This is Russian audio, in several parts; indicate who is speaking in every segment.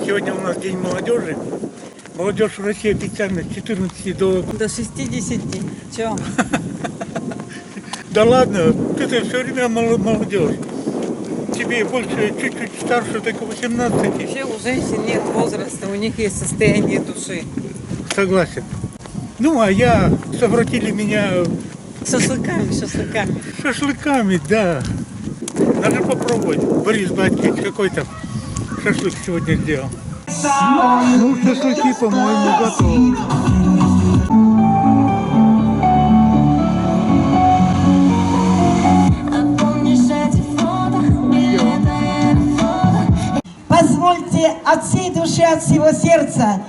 Speaker 1: Сегодня у нас День молодежи. Молодежь в России официально с 14
Speaker 2: До 60. Чё?
Speaker 1: Да ладно, ты все время молодежь. Тебе больше, чуть-чуть старше, только 18.
Speaker 2: Вообще у женщин нет возраста, у них есть состояние души.
Speaker 1: Согласен. Ну, а я, совратили меня
Speaker 2: Шашлыками.
Speaker 1: шашлыками, да. Надо попробовать. Борис Батькович, какой там шашлык сегодня сделал? Ну, шашлыки, по-моему, готовы.
Speaker 3: Позвольте от всей души, от всего сердца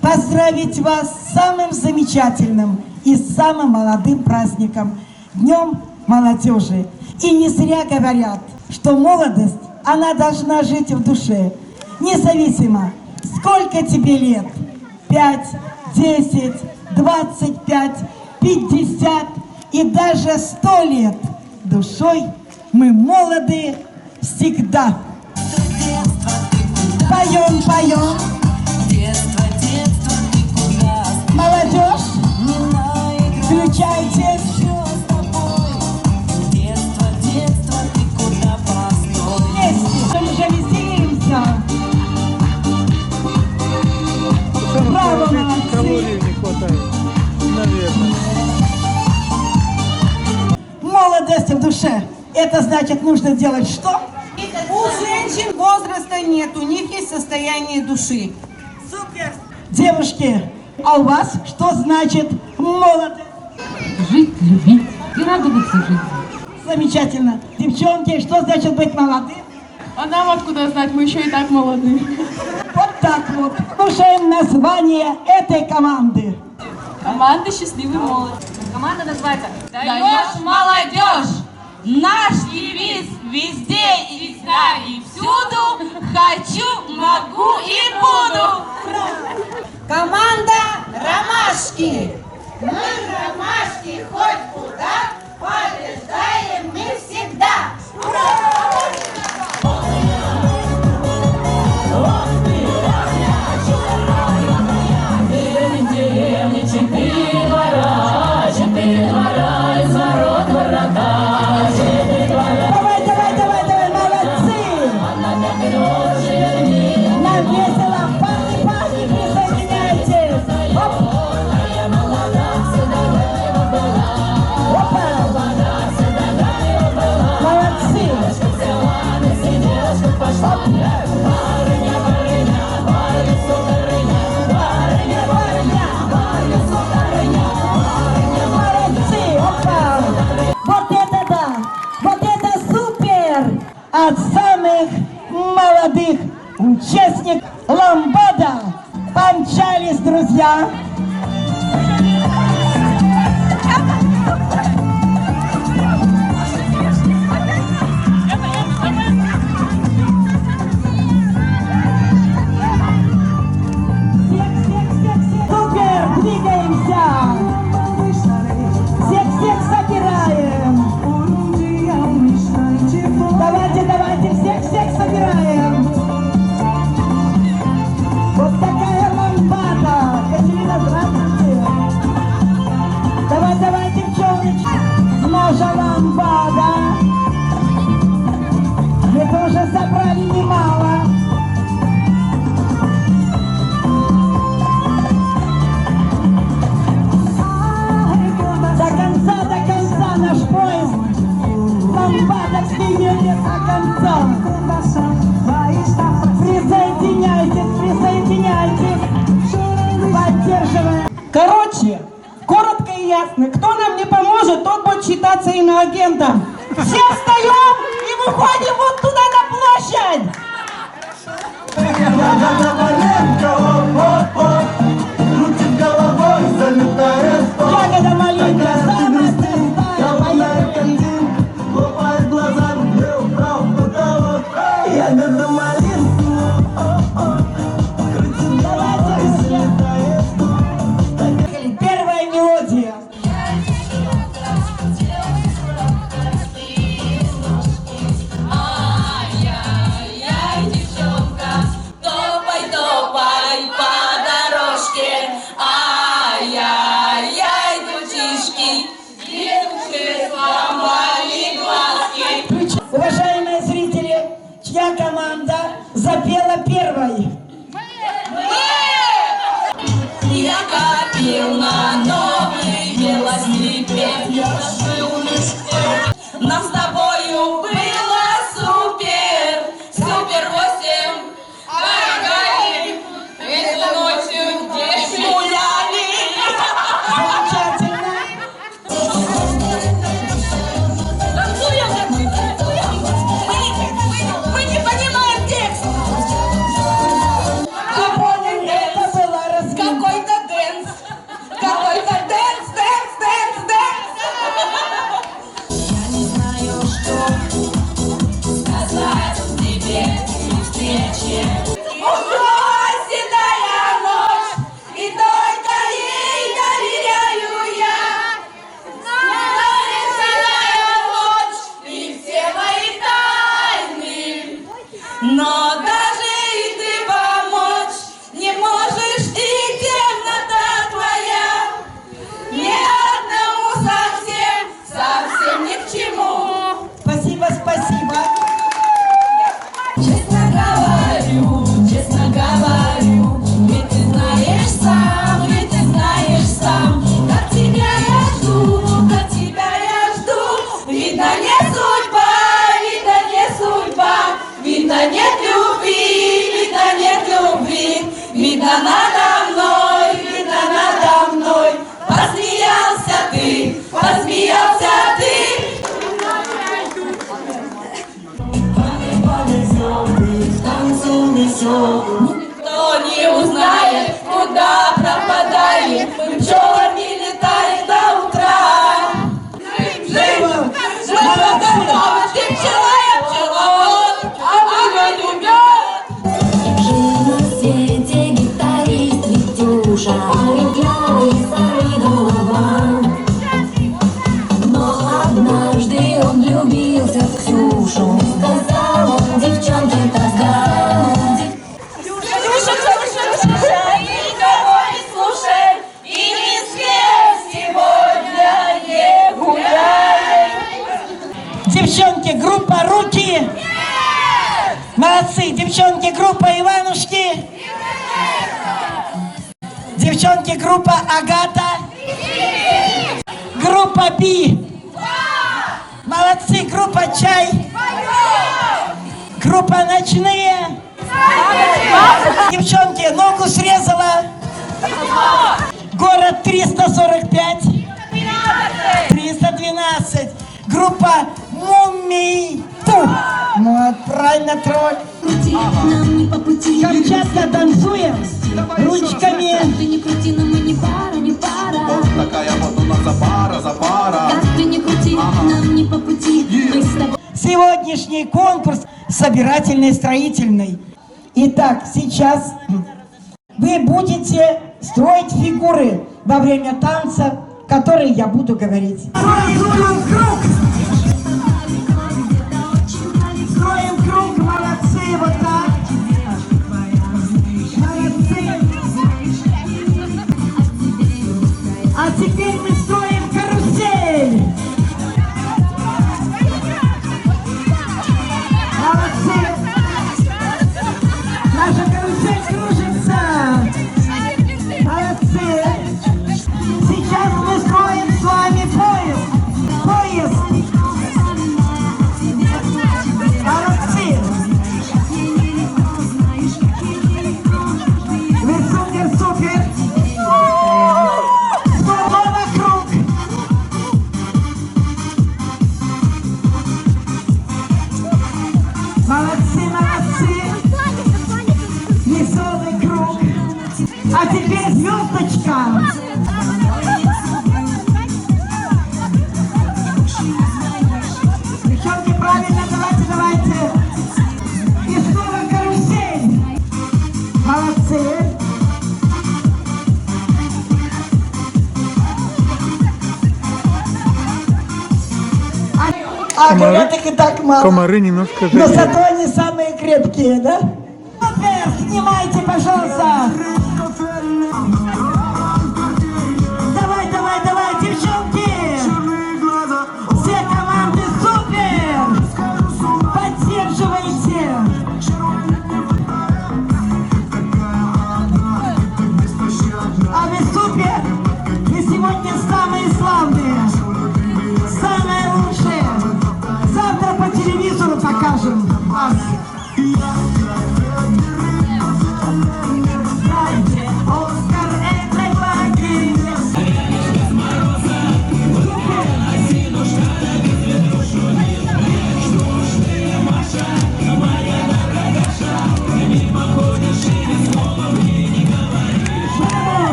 Speaker 3: поздравить вас с самым замечательным и самым молодым праздником – Днем молодежи. И не зря говорят, что молодость, она должна жить в душе, независимо, сколько тебе лет – 5, 10, 25, 50 и даже 100 лет. Душой мы молоды всегда. Поем, поем.
Speaker 4: Детство, детство, ты куда?
Speaker 3: Молодежь, включайтесь.
Speaker 4: Все с тобой. Детство, детство, ты куда? Постой.
Speaker 3: Вместе, мы же веселимся. Браво, молодцы.
Speaker 1: Калорий не хватает, наверное.
Speaker 3: Молодость в душе. Это значит, нужно делать что?
Speaker 5: У женщин возраста нет, у них есть состояние души.
Speaker 3: Супер! Девушки, а у вас что значит молодость?
Speaker 6: Жить, любить и радоваться жизни.
Speaker 3: Замечательно. Девчонки, что значит быть молодым?
Speaker 6: А нам откуда знать, мы еще и так молоды.
Speaker 3: Вот так вот. Слушаем название этой команды.
Speaker 6: Команда «Счастливый молод».
Speaker 7: Команда называется
Speaker 6: Даешь молодежь! Наш девиз везде и всегда и всюду. Хочу, могу и буду.
Speaker 5: Команда «Ромашки». Мы ромашки хоть куда, побеждаем мы всегда.
Speaker 3: Давай, давай, давай, давай, молодцы! Нам весело, парни, парни, присоединяйтесь! Оп! Опа! Молодцы! Молодцы! Опа! Вот это да! Вот это супер! От самых молодых участников ламбада помчались, друзья! Всех, супер! Двигаемся! Всех собираем! Давайте, давайте, всех собираем! Вот такая ламбада! Катерина, здравствуйте! Давай, давай, девчоночки! Наша ламбада! Мы тоже собрали немало! До конца наш поезд! Ламбада двигается до конца! Присоединяйтесь, присоединяйтесь! Поддерживаем! Короче, коротко и ясно. Кто нам не поможет, тот будет считаться иноагентом. Все встаем и выходим вот туда на площадь! Ягода малинка, самая простая, поехали! Первая мелодия.
Speaker 4: Ай-яй-яй, девчонка, топай,
Speaker 3: первой.
Speaker 6: Я копил на новый велосипед, я жил мечте. Нам с тобою было супер, супер 8. Дорогая, эту ночью где гуляли.
Speaker 3: Замечательно.
Speaker 6: Мы не понимаем текст.
Speaker 3: Это была разминка.
Speaker 6: Какой-то дэнс. Какой-то дэнс, дэнс, дэнс, дэнс.
Speaker 4: Я не знаю, что сказать тебе при встрече.
Speaker 6: Ушла седая ночь, и только ей доверяю я. Седая ночь, и все мои тайны. Но даже и ты помочь не можешь, и темнота твоя ни одному совсем, совсем ни к чему.
Speaker 3: Спасибо, спасибо.
Speaker 6: Честно говорю, ведь ты знаешь сам, как тебя я жду, видно не судьба, видно нет любви, видно надо мной, посмеялся ты. Никто не узнает, куда пропадает, мы пчелами летаем до утра. Жив, готова, ты пчела, я пчеловод, а огонь умет.
Speaker 4: Жил на свете гитарист Витюша, клевый старый голова. Но однажды он влюбился в Ксюшу, сказал он девчонке тогда.
Speaker 6: Слушай, никого не слушай, и ни с кем сегодня не гуляй.
Speaker 3: Девчонки, группа «Руки». Молодцы. Девчонки, группа «Иванушки». Девчонки, группа «Агата». Группа «Би». Молодцы. Группа «Чай». Группа «Ночные». Девчонки, ногу срезала. Город 345. 312. Группа «Мумий». Ну, правильно, тролль.
Speaker 4: Нам не по пути.
Speaker 3: Камчатка, танцуем ручками.
Speaker 4: Ты не крути, но мы не пара.
Speaker 7: Такая вот у нас запара.
Speaker 4: Как ты не крути, нам не по пути. Мы с тобой.
Speaker 3: Сегодняшний конкурс собирательный, строительный. Итак, сейчас вы будете строить фигуры во время танца, которые я буду говорить. Строим круг. Строим круг, молодцы, вот так. Молодцы. А теперь мы строим карусель. Молодцы. Наша карусель кружится. Молодцы. Сейчас мы строим с вами поезд. Молодцы. Вы супер. Снова круг. Молодцы. Веселый круг. А теперь звездочка. Девчонки, правильно, давайте. И снова карусель. Молодцы. А говорят, их и так мало.
Speaker 1: Комары немножко
Speaker 3: Но
Speaker 1: жалеют.
Speaker 3: зато они самые крепкие, да? Супер, снимайте, пожалуйста. Давай, девчонки. Все команды супер. Поддерживайте. Степана. Знаете, Оскар этой баги.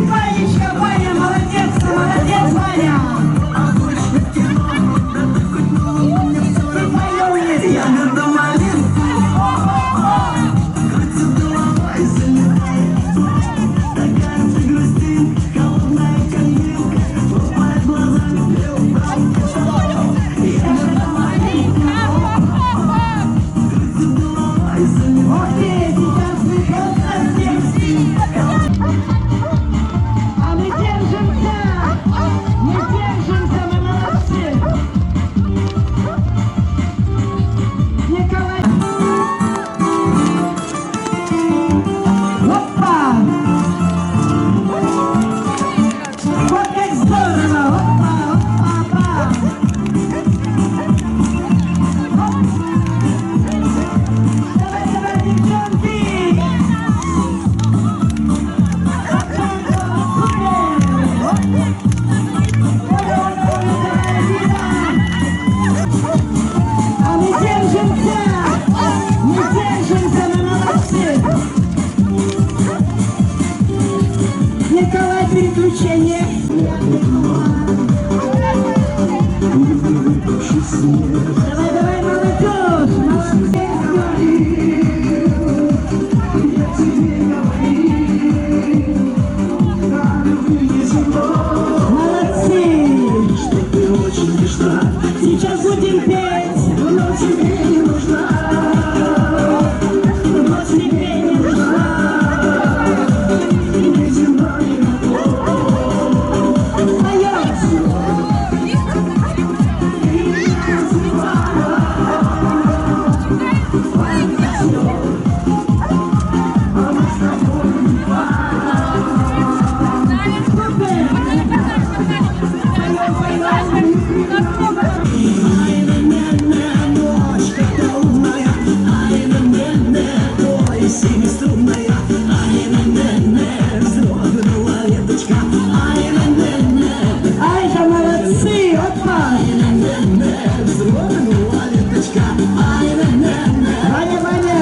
Speaker 3: Ванечка, Ваня, молодец, молодец, Ваня. А мы держимся, мы молодцы. Николай. Опа! Вот как здорово! Опа, опа, опа! Давай, давай, девчонки! А мы держимся, мы молодцы. Николай, переключение. Давай, давай, молодежь, молодцы. Сейчас будем петь. Но тебе не нужна. Но тебе не нужна. Ай да молодцы, опа! Ваня, Ваня!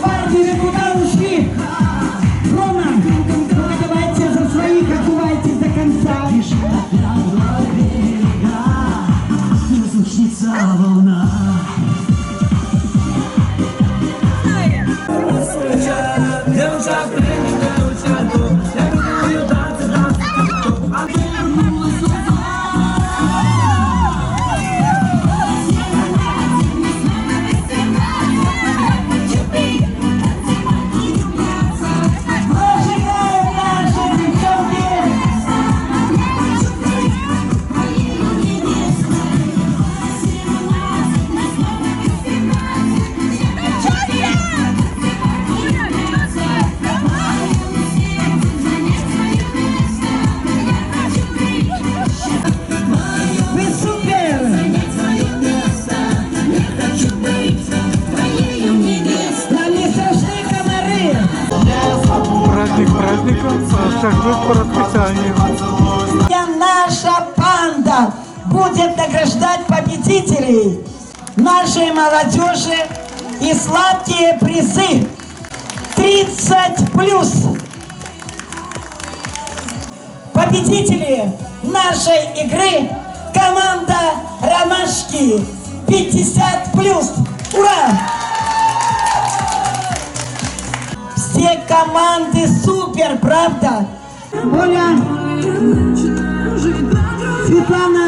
Speaker 3: Парни, вы куда ушли? Рома, ну давайте за своих отдувайтесь до конца. Волна.
Speaker 1: Праздником, а шашлык по расписанию.
Speaker 3: Наша панда будет награждать победителей нашей молодежи и сладкие призы 30+. Победители нашей игры команда Ромашки 50+. Ура! Все команды супер, правда? Оля, Светлана,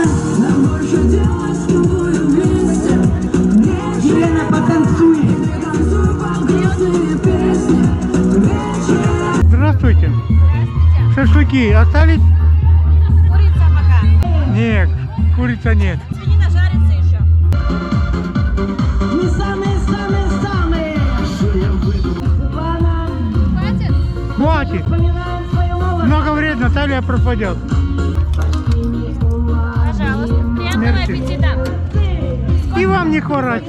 Speaker 3: Елена, потанцуй.
Speaker 1: Здравствуйте. Шашлыки остались?
Speaker 8: Курица пока.
Speaker 1: Нет, курица нет.
Speaker 8: Свинина жарится еще.
Speaker 3: Мы самые-самые-самые. Светлана,
Speaker 1: Хватит.
Speaker 3: вспоминаем свою молодость.
Speaker 1: Много вредно, талия пропадет.
Speaker 8: Пожалуйста. Приятного
Speaker 1: Мерси.
Speaker 8: аппетита.
Speaker 1: И вам не хворать.